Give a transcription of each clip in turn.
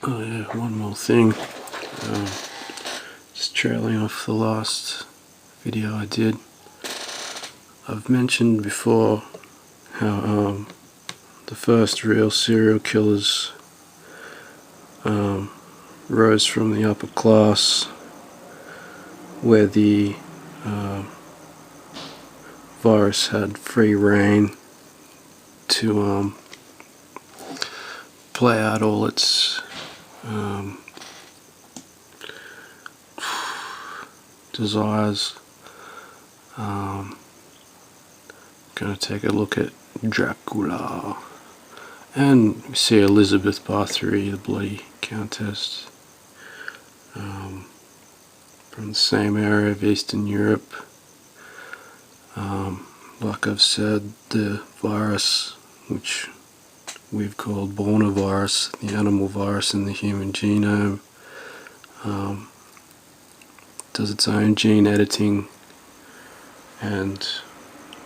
Oh yeah, one more thing. Just trailing off the last video I did. I've mentioned before how the first real serial killers rose from the upper class, where the virus had free reign to play out all its desires. Gonna take a look at Dracula, and we see Elizabeth Bathory, the bloody countess, from the same area of Eastern Europe. Like I've said, the virus, which we've called Bornavirus, the animal virus in the human genome, does its own gene editing, and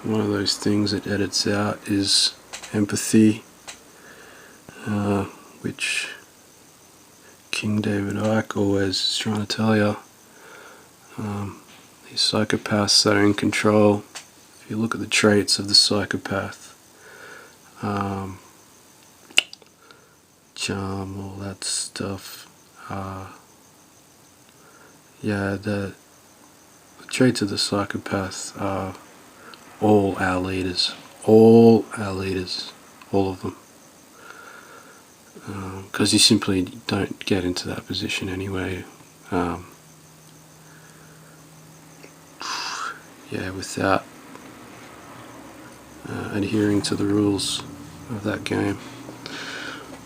one of those things it edits out is empathy, which King David Icke always is trying to tell you. These psychopaths that are in control, if you look at the traits of the psychopath, charm, all that stuff, yeah, the traits of the psychopath are all our leaders, all of them, because you simply don't get into that position anyway, without adhering to the rules of that game.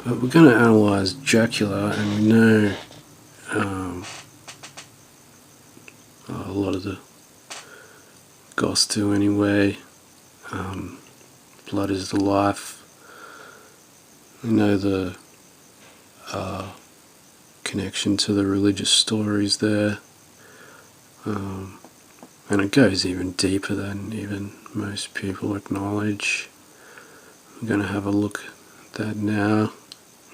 But we're going to analyse Dracula, and we know a lot of the goths do anyway. Blood is the life. We know the connection to the religious stories there, and it goes even deeper than even most people acknowledge. We're going to have a look at that now.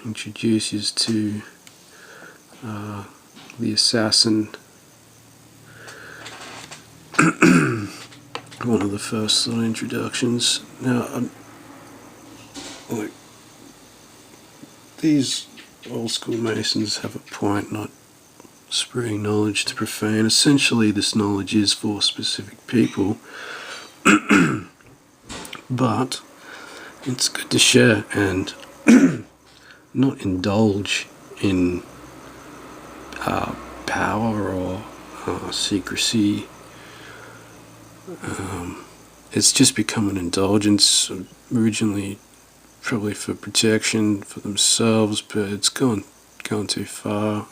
Introduce you to the assassin. One of the first sort of introductions. Now, like, these old school Masons have a point, not spreading knowledge to profane. Essentially, this knowledge is for specific people, but it's good to share and not indulge in power or secrecy. It's just become an indulgence, originally probably for protection for themselves, but it's gone too far.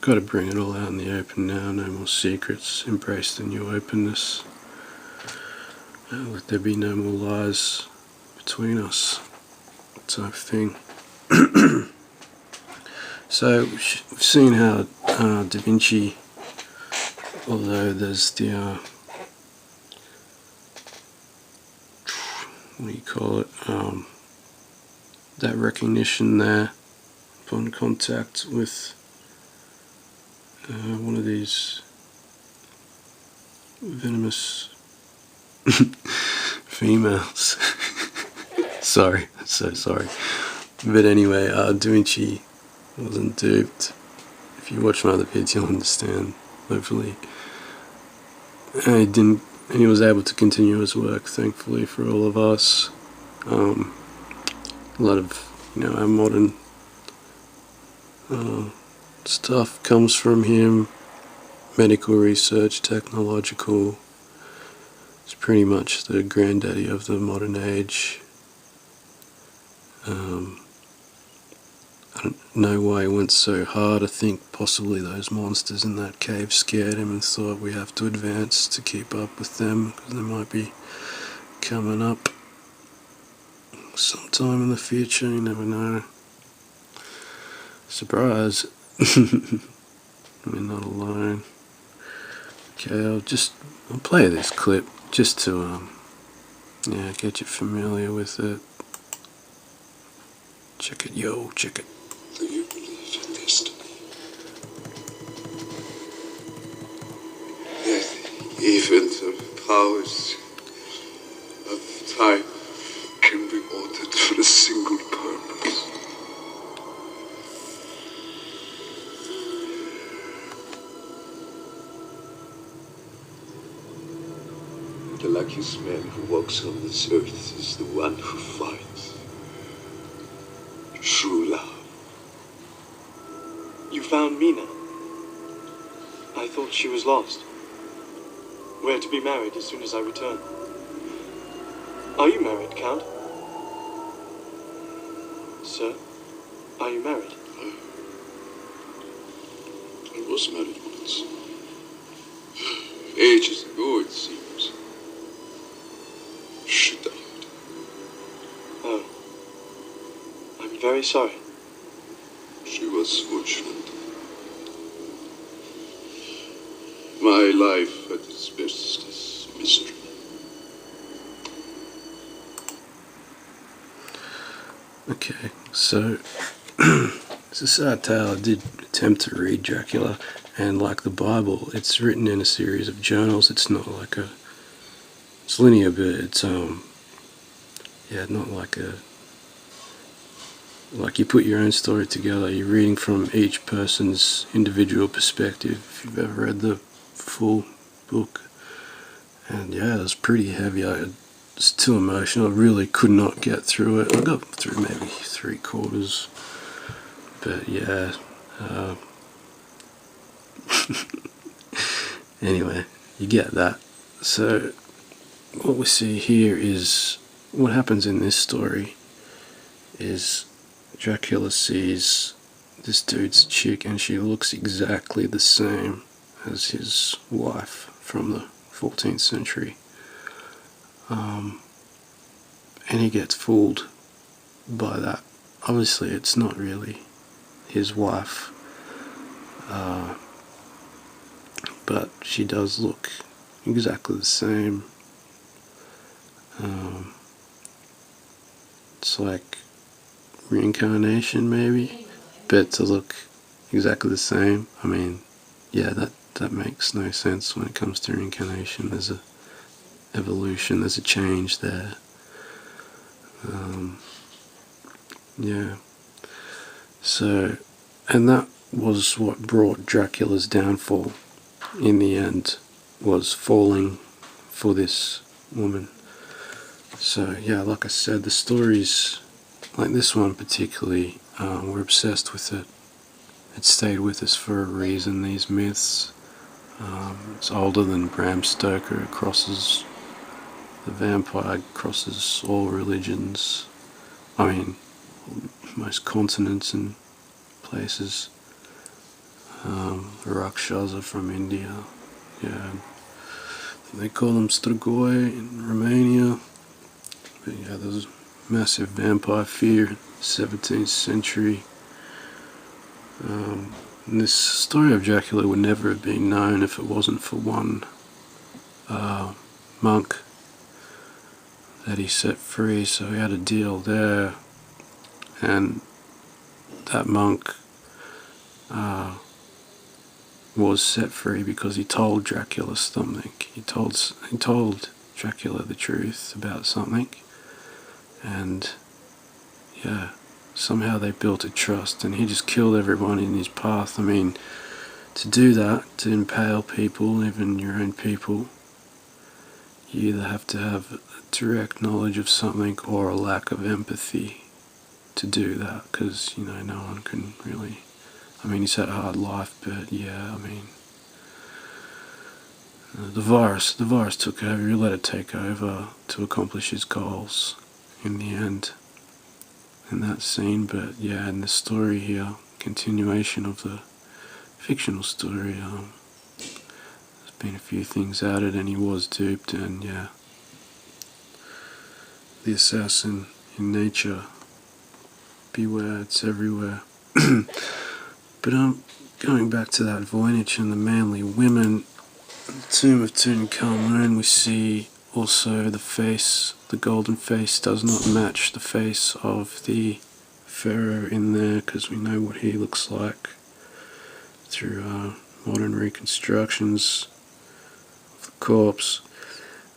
Got to bring it all out in the open now. No more secrets. Embrace the new openness. Let there be no more lies between us, type thing. So we've seen how Da Vinci, although there's the what do you call it? That recognition there upon contact with one of these venomous females. Sorry, so sorry. But anyway, Da Vinci wasn't duped. If you watch my other vids, you'll understand, hopefully. And he was able to continue his work, thankfully, for all of us. A lot of, our modern stuff comes from him. Medical research, technological. It's pretty much the granddaddy of the modern age. I don't know why he went so hard. I think possibly those monsters in that cave scared him and thought we have to advance to keep up with them, because they might be coming up sometime in the future, you never know. Surprise. We're not alone. Okay, I'll play this clip just to get you familiar with it. Check it, yo, check it. Do you believe in destiny? That even the powers of time can be altered for a single purpose. The luckiest man who walks on this earth is the one who finds true love. You found Mina? I thought she was lost. We're to be married as soon as I return. Are you married, Count? Sir, are you married? I was married once. Ages ago, it seems. She died. Oh. I'm very sorry. She was fortunate. My life at its best is mystery. Okay, so it's a sad tale. I did attempt to read Dracula, and like the Bible, it's written in a series of journals. It's not like it's linear, but it's yeah, not like like you put your own story together. You're reading from each person's individual perspective. If you've ever read the full book, and yeah, it was pretty heavy. It's too emotional. I really could not get through it. I got through maybe 3/4, but yeah. Anyway, you get that. So what we see here is what happens in this story is Dracula sees this dude's chick, and she looks exactly the same as his wife from the 14th century. And he gets fooled by that. Obviously, it's not really his wife, but she does look exactly the same. It's like reincarnation, maybe, but to look exactly the same. I mean, yeah, that makes no sense when it comes to reincarnation. There's a evolution, there's a change there. Yeah. So, and that was what brought Dracula's downfall in the end, was falling for this woman. So yeah, like I said, the stories, like this one particularly, we're obsessed with it. It stayed with us for a reason, these myths. It's older than Bram Stoker. It crosses the vampire, crosses all religions. I mean, most continents and places. Rakshasa from India. Yeah, they call them Strigoi in Romania. But yeah, there's massive vampire fear in the 17th century. And this story of Dracula would never have been known if it wasn't for one monk that he set free. So he had a deal there, and that monk was set free because he told Dracula something. He told Dracula the truth about something, and yeah, somehow they built a trust, and he just killed everyone in his path. I mean, to do that, to impale people, even your own people, you either have to have a direct knowledge of something or a lack of empathy to do that, because, you know, no one can really... I mean, he's had a hard life, but yeah, I mean, the virus took over. He let it take over to accomplish his goals in the end, in that scene. But yeah, in the story here, continuation of the fictional story, there's been a few things added, and he was duped, and yeah, the assassin in nature, beware, it's everywhere. But going back to that Voynich and the manly women, in the tomb of Tutankhamun, we see also the face, the golden face does not match the face of the Pharaoh in there because we know what he looks like through modern reconstructions of the corpse.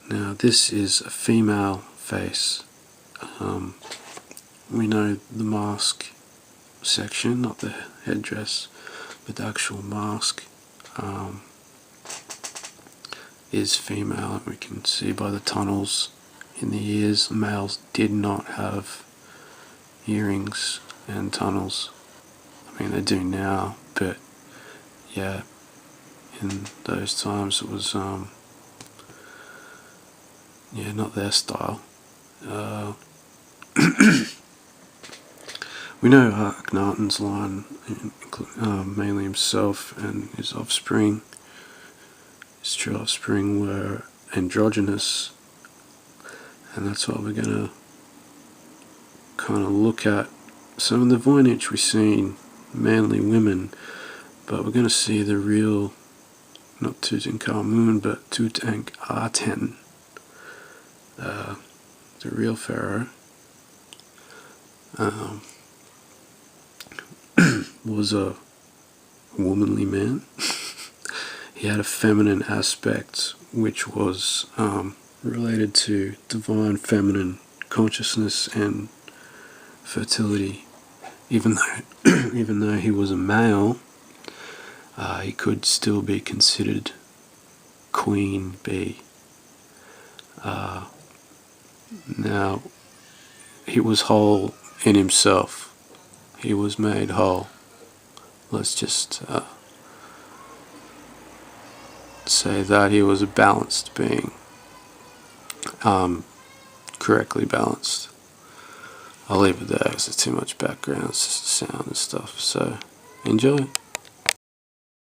Now this is a female face. We know the mask section, not the headdress, but the actual mask is female. We can see by the tunnels in the ears, the males did not have earrings and tunnels. I mean, they do now, but yeah, in those times it was not their style. We know Akhenaten's line, mainly himself and his offspring, his true offspring, were androgynous, and that's what we're going to kind of look at. So in the Voynich we've seen manly women, but we're going to see the real, not Tutankhamun, but Tutankhaten, the real pharaoh. Was a womanly man. He had a feminine aspect which was related to divine feminine consciousness and fertility. Even though he was a male, he could still be considered queen bee. Now, he was whole in himself. He was made whole. Let's just say that he was a balanced being, correctly balanced. I'll leave it there because there's too much background sound and stuff, so enjoy.